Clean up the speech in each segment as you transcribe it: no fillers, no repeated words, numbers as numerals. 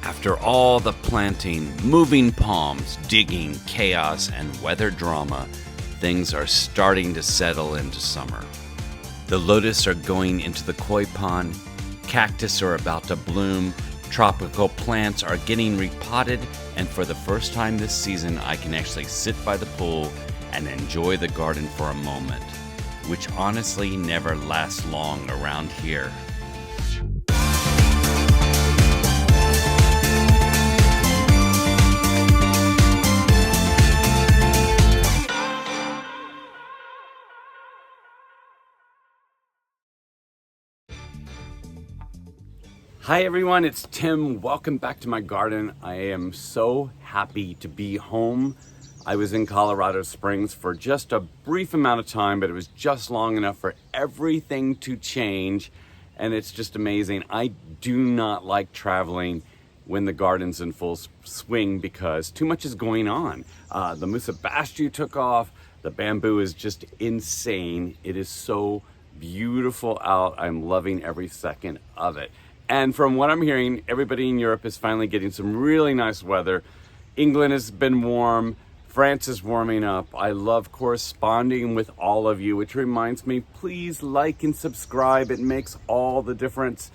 After all the planting, moving palms, digging, chaos, and weather drama, things are starting to settle into summer. The lotus are going into the koi pond, cactus are about to bloom, tropical plants are getting repotted, and for the first time this season, I can actually sit by the pool and enjoy the garden for a moment, which honestly never lasts long around here. Hi everyone, it's Tim. Welcome back to my garden. I am so happy to be home. I was in Colorado Springs for just a brief amount of time, but it was just long enough for everything to change, and it's just amazing. I do not like traveling when the garden's in full swing because too much is going on. The Musa basjoo took off. The bamboo is just insane. It is so beautiful out. I'm loving every second of it. And from what I'm hearing, everybody in Europe is finally getting some really nice weather. England has been warm. France is warming up. I love corresponding with all of you, which reminds me, please like and subscribe. It makes all the difference.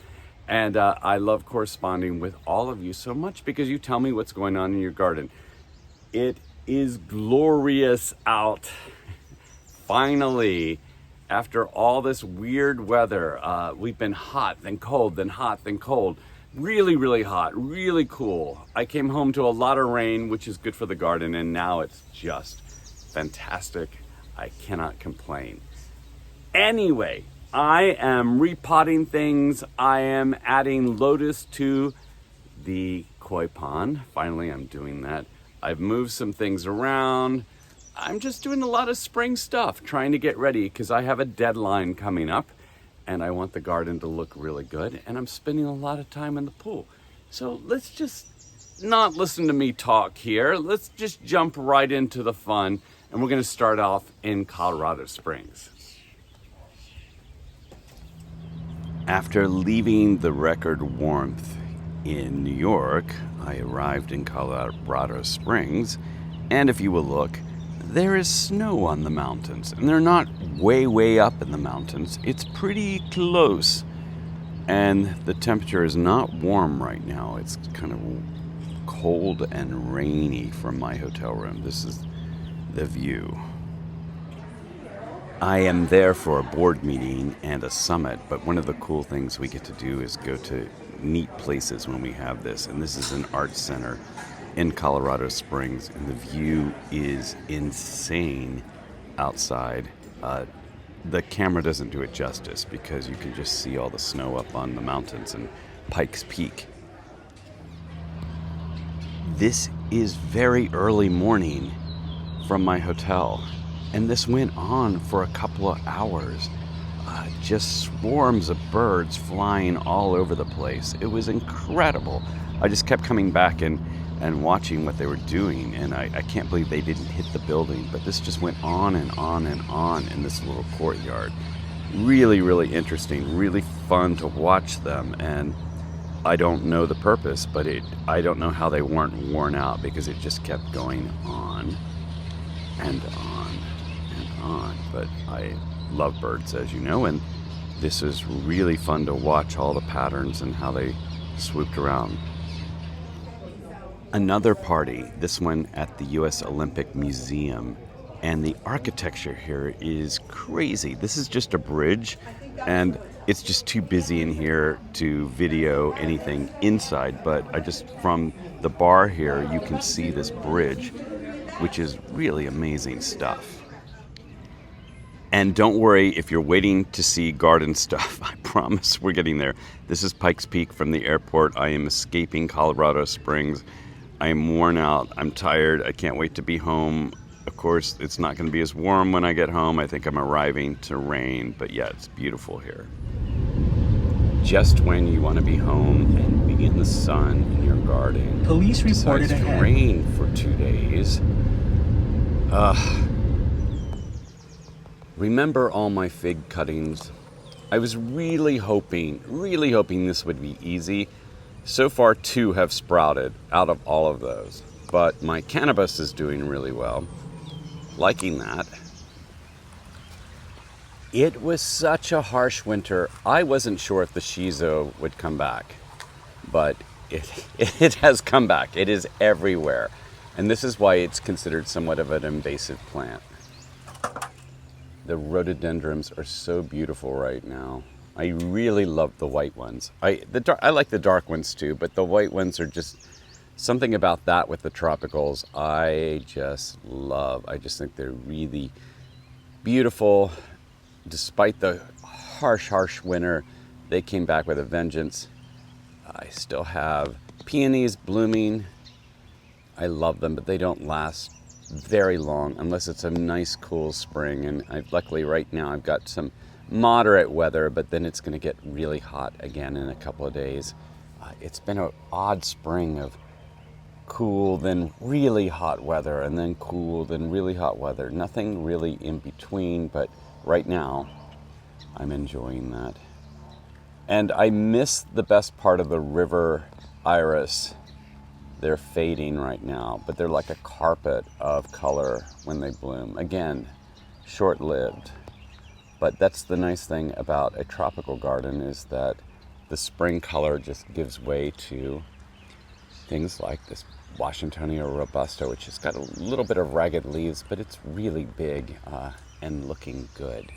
And I love corresponding with all of you so much because you tell me what's going on in your garden. It is glorious out. Finally. After all this weird weather, we've been hot, then cold, then hot, then cold. Really, really hot, really cool. I came home to a lot of rain, which is good for the garden, and now it's just fantastic. I cannot complain. Anyway, I am repotting things. I am adding lotus to the koi pond. Finally, I'm doing that. I've moved some things around. I'm just doing a lot of spring stuff, trying to get ready because I have a deadline coming up and I want the garden to look really good, and I'm spending a lot of time in the pool. So let's just not listen to me talk here. Let's just jump right into the fun, and we're going to start off in Colorado Springs. After leaving the record warmth in New York, I arrived in Colorado Springs, and if you will look, there is snow on the mountains, and they're not way up in the mountains. It's pretty close, and the temperature is not warm right now. It's kind of cold and rainy from my hotel room. This is the view. I am there for a board meeting and a summit, but one of the cool things we get to do is go to neat places when we have this, and this is an art center in Colorado Springs, and the view is insane outside. The camera doesn't do it justice because you can just see all the snow up on the mountains and Pikes Peak. This is very early morning from my hotel, and this went on for a couple of hours. Just swarms of birds flying all over the place. It was incredible. I just kept coming back and watching what they were doing, and I can't believe they didn't hit the building, but this just went on and on and on in this little courtyard. Really, really interesting, really fun to watch them, and I don't know the purpose, but I don't know how they weren't worn out because it just kept going on and on and on. But I love birds, as you know, and this is really fun to watch all the patterns and how they swooped around. Another party, this one at the U.S. Olympic Museum, and the architecture here is crazy. This is just a bridge, and it's just too busy in here to video anything inside, but from the bar here, you can see this bridge, which is really amazing stuff. And don't worry if you're waiting to see garden stuff. I promise we're getting there. This is Pikes Peak from the airport. I am escaping Colorado Springs. I am worn out. I'm tired. I can't wait to be home. Of course, it's not going to be as warm when I get home. I think I'm arriving to rain, but yeah, it's beautiful here. Just when you want to be home and be in the sun in your garden, police reported to rain for 2 days. Remember all my fig cuttings? I was really hoping this would be easy. So far, 2 have sprouted out of all of those. But my cannabis is doing really well. Liking that. It was such a harsh winter. I wasn't sure if the Shiso would come back. But it has come back. It is everywhere. And this is why it's considered somewhat of an invasive plant. The rhododendrons are so beautiful right now. I really love the white ones. I like the dark ones too, but the white ones are just something about that with the tropicals I just love. I just think they're really beautiful. Despite the harsh winter, they came back with a vengeance. I still have peonies blooming. I love them, but they don't last very long unless it's a nice cool spring. And luckily right now I've got some moderate weather, but then it's going to get really hot again in a couple of days. It's been an odd spring of cool, then really hot weather, and then cool, then really hot weather. Nothing really in between, but right now I'm enjoying that. And I miss the best part of the river iris. They're fading right now, but they're like a carpet of color when they bloom. Again, short-lived. But that's the nice thing about a tropical garden, is that the spring color just gives way to things like this Washingtonia robusta, which has got a little bit of ragged leaves, but it's really big and looking good.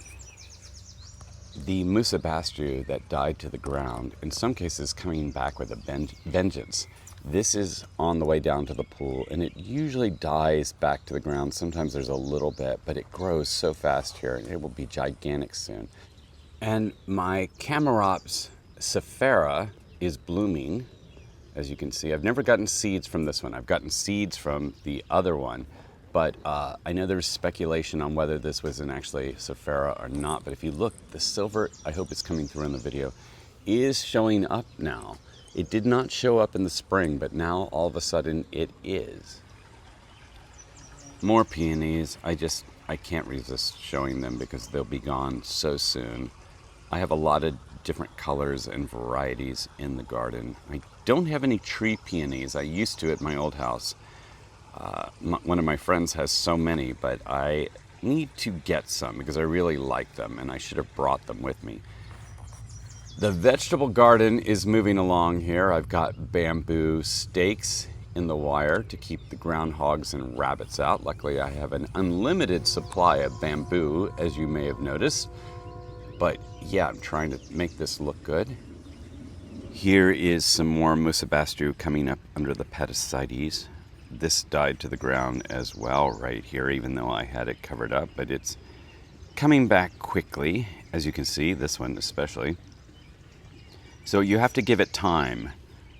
The Musa basjoo that died to the ground, in some cases coming back with a vengeance. This is on the way down to the pool, and it usually dies back to the ground. Sometimes there's a little bit, but it grows so fast here, and it will be gigantic soon. And my Chamaerops cerifera is blooming, as you can see. I've never gotten seeds from this one. I've gotten seeds from the other one, but I know there's speculation on whether this was actually cerifera or not. But if you look, the silver, I hope it's coming through in the video, is showing up now. It did not show up in the spring, but now all of a sudden it is. More peonies. I can't resist showing them because they'll be gone so soon. I have a lot of different colors and varieties in the garden. I don't have any tree peonies. I used to at my old house. One of my friends has so many, but I need to get some because I really like them, and I should have brought them with me. The vegetable garden is moving along here. I've got bamboo stakes in the wire to keep the groundhogs and rabbits out. Luckily, I have an unlimited supply of bamboo, as you may have noticed. But yeah, I'm trying to make this look good. Here is some more Musa basjoo coming up under the pedicides. This died to the ground as well right here, even though I had it covered up, but it's coming back quickly, as you can see, this one especially. So you have to give it time.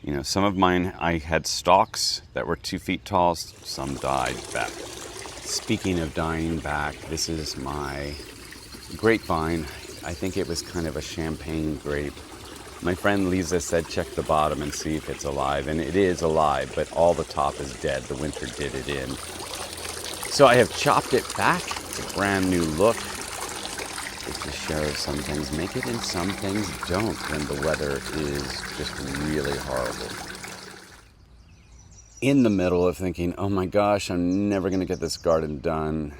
You know, some of mine, I had stalks that were 2 feet tall, some died back. Speaking of dying back, this is my Grape Vine. I think it was kind of a champagne grape. My friend Lisa said check the bottom and see if it's alive, and it is alive, but all the top is dead. The winter did it in. So I have chopped it back. It's a brand new look. It just shows some things make it and some things don't when the weather is just really horrible. In the middle of thinking, oh my gosh, I'm never going to get this garden done,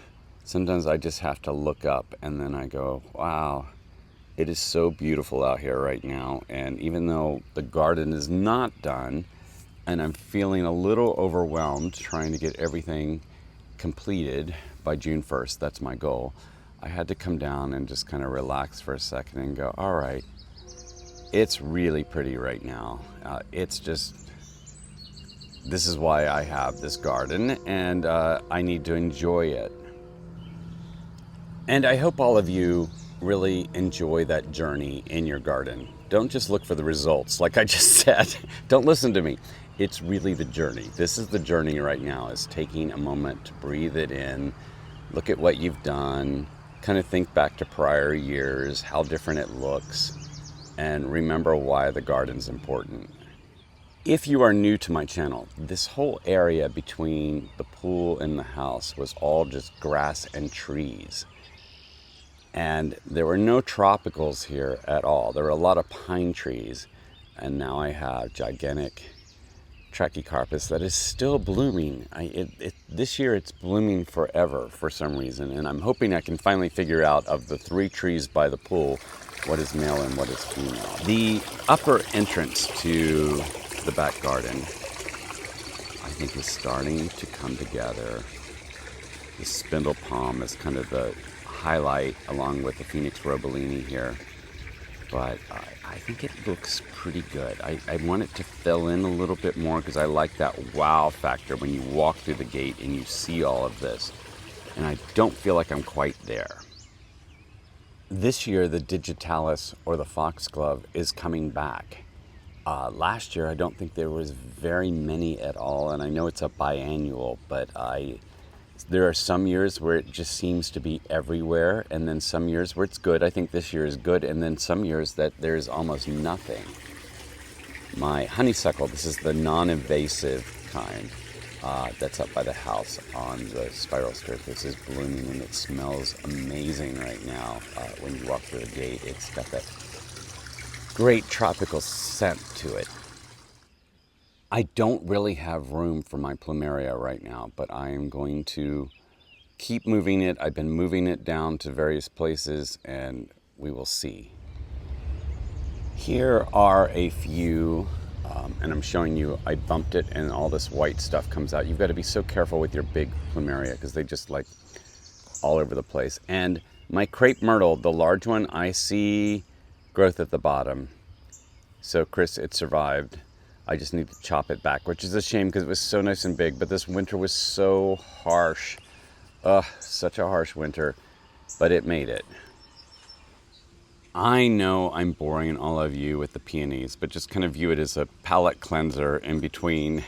sometimes I just have to look up and then I go, wow, it is so beautiful out here right now. And even though the garden is not done and I'm feeling a little overwhelmed trying to get everything completed by June 1st, that's my goal, I had to come down and just kind of relax for a second and go, all right, it's really pretty right now. It's just, this is why I have this garden, and I need to enjoy it. And I hope all of you really enjoy that journey in your garden. Don't just look for the results, like I just said. Don't listen to me. It's really the journey. This is the journey right now, is taking a moment to breathe it in, look at what you've done, kind of think back to prior years, how different it looks, and remember why the garden's important. If you are new to my channel, this whole area between the pool and the house was all just grass and trees. And there were no tropicals here at all. There were a lot of pine trees. And now I have gigantic Trachycarpus that is still blooming. This year it's blooming forever for some reason, and I'm hoping I can finally figure out, of the 3 trees by the pool, what is male and what is female. The upper entrance to the back garden, I think, is starting to come together. The spindle palm is kind of the highlight, along with the Phoenix robellini here. But I think it looks pretty good. I want it to fill in a little bit more because I like that wow factor when you walk through the gate and you see all of this. And I don't feel like I'm quite there. This year, the Digitalis, or the foxglove, is coming back. Last year, I don't think there was very many at all, and I know it's a biannual, but there are some years where it just seems to be everywhere, and then some years where it's good. I think this year is good, and then some years that there's almost nothing. My honeysuckle, this is the non-invasive kind, that's up by the house on the spiral staircase, is blooming, and it smells amazing right now. When you walk through the gate, it's got that great tropical scent to it. I don't really have room for my Plumaria right now, but I am going to keep moving it. I've been moving it down to various places, and we will see. Here are a few, and I'm showing you, I bumped it and all this white stuff comes out. You've got to be so careful with your big Plumaria because they just like all over the place. And my Crape Myrtle, the large one, I see growth at the bottom. So Chris, it survived. I just need to chop it back, which is a shame because it was so nice and big, but this winter was so harsh. Such a harsh winter, but it made it. I know I'm boring all of you with the peonies, but just kind of view it as a palate cleanser in between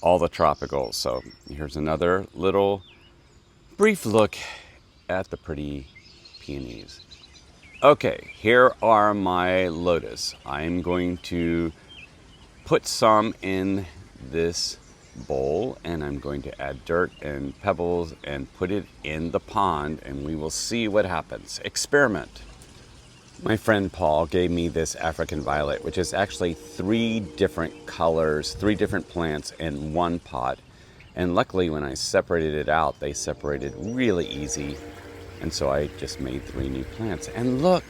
all the tropicals. So here's another little brief look at the pretty peonies. Okay, here are my Lotus. I'm going to put some in this bowl, and I'm going to add dirt and pebbles and put it in the pond, and we will see what happens. Experiment. My friend Paul gave me this African violet, which is actually 3 different colors, 3 different plants in one pot. And luckily when I separated it out, they separated really easy. And so I just made 3 new plants. And look,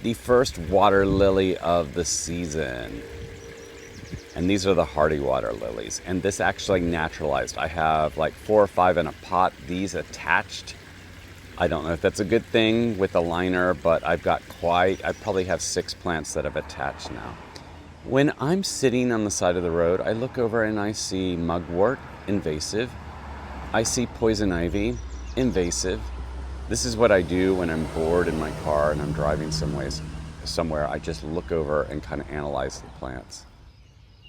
the first water lily of the season. And these are the hardy water lilies. And this actually naturalized. I have like 4 or 5 in a pot. These attached. I don't know if that's a good thing with the liner, but I probably have 6 plants that have attached now. When I'm sitting on the side of the road, I look over and I see mugwort, invasive. I see poison ivy, invasive. This is what I do when I'm bored in my car and I'm driving somewhere. I just look over and kind of analyze the plants.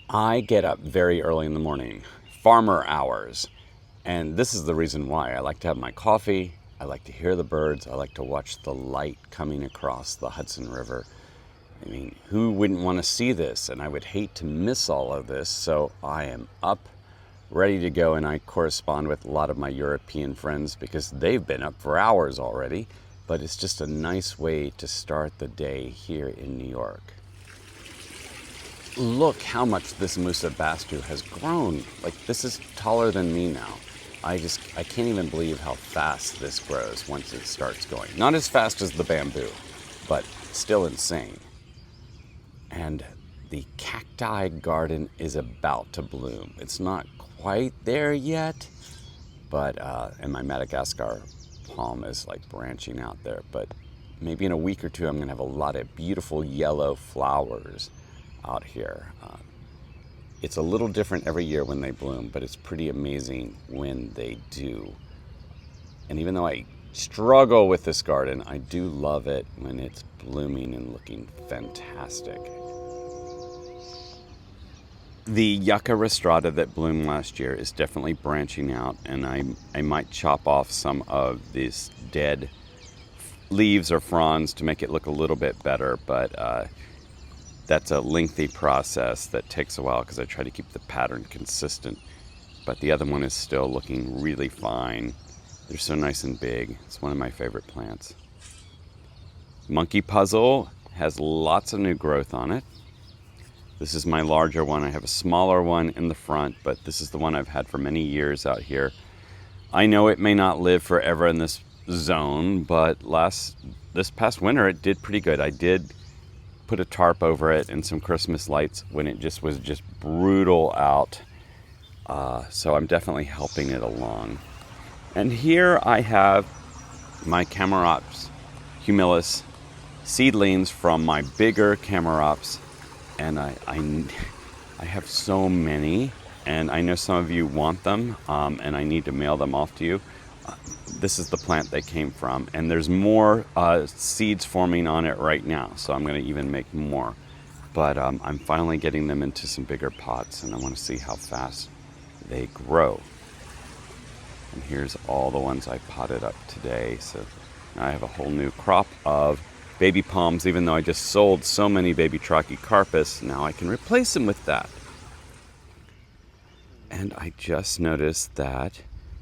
I get up very early in the morning, farmer hours, and this is the reason why. I like to have my coffee, I like to hear the birds, I like to watch the light coming across the Hudson River. I mean, who wouldn't want to see this? And I would hate to miss all of this, so I am up, ready to go, and I correspond with a lot of my European friends because they've been up for hours already, but it's just a nice way to start the day here in New York. Look how much this Musa basjoo has grown. Like, this is taller than me now. I can't even believe how fast this grows once it starts going. Not as fast as the bamboo, but still insane. And the cacti garden is about to bloom. It's not quite there yet, but, and my Madagascar palm is like branching out there, but maybe in a week or 2, I'm gonna have a lot of beautiful yellow flowers out here. It's a little different every year when they bloom, but it's pretty amazing when they do. And even though I struggle with this garden, I do love it when it's blooming and looking fantastic. The Yucca rostrata that bloomed last year is definitely branching out, and I might chop off some of these dead leaves or fronds to make it look a little bit better, but that's a lengthy process that takes a while because I try to keep the pattern consistent. But the other one is still looking really fine. They're so nice and big. It's one of my favorite plants. Monkey puzzle has lots of new growth on it. This is my larger one. I have a smaller one in the front, but this is the one I've had for many years out here. I know it may not live forever in this zone, but this past winter it did pretty good. I did put a tarp over it and some Christmas lights when it was just brutal out. So I'm definitely helping it along. And here I have my Chamaerops humilis seedlings from my bigger Chamaerops. And I have so many, and I know some of you want them, and I need to mail them off to you. This is the plant they came from, and there's more seeds forming on it right now, so I'm going to even make more. But I'm finally getting them into some bigger pots, and I want to see how fast they grow. And here's all the ones I potted up today. So now I have a whole new crop of baby palms. Even though I just sold so many baby Trachycarpus, now I can replace them with that. And I just noticed that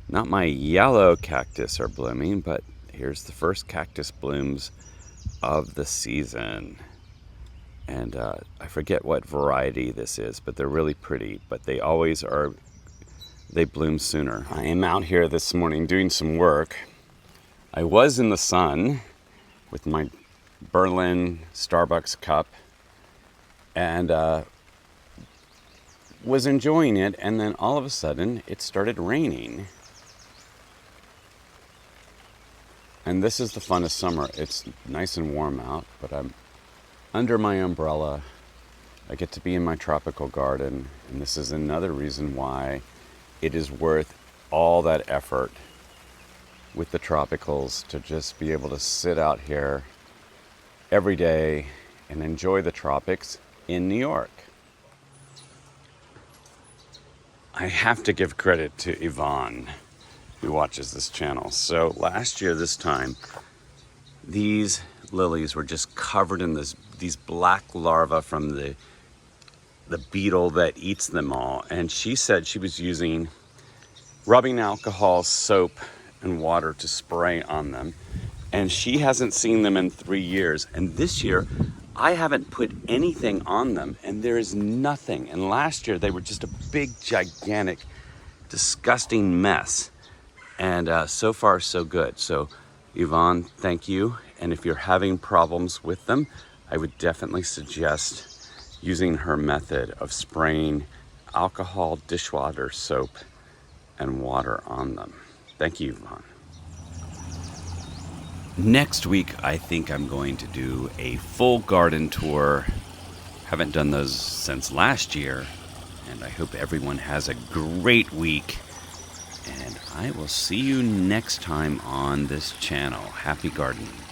not my yellow cactus are blooming, but here's the first cactus blooms of the season. And I forget what variety this is, but they're really pretty. But they always are, they bloom sooner. I am out here this morning doing some work. I was in the sun with my Berlin Starbucks cup and was enjoying it, and then all of a sudden it started raining. And this is the fun of summer. It's nice and warm out, but I'm under my umbrella. I get to be in my tropical garden, and this is another reason why it is worth all that effort with the tropicals, to just be able to sit out here every day and enjoy the tropics in New York. I have to give credit to Yvonne, who watches this channel. So last year this time, these lilies were just covered in these black larvae from the beetle that eats them all. And she said she was using rubbing alcohol, soap, and water to spray on them. And she hasn't seen them in 3 years. And this year, I haven't put anything on them, and there is nothing. And last year, they were just a big, gigantic, disgusting mess. And so far, so good. So, Yvonne, thank you. And if you're having problems with them, I would definitely suggest using her method of spraying alcohol, dishwater, soap, and water on them. Thank you, Yvonne. Next week, I think I'm going to do a full garden tour. Haven't done those since last year, and I hope everyone has a great week. And I will see you next time on this channel. Happy gardening.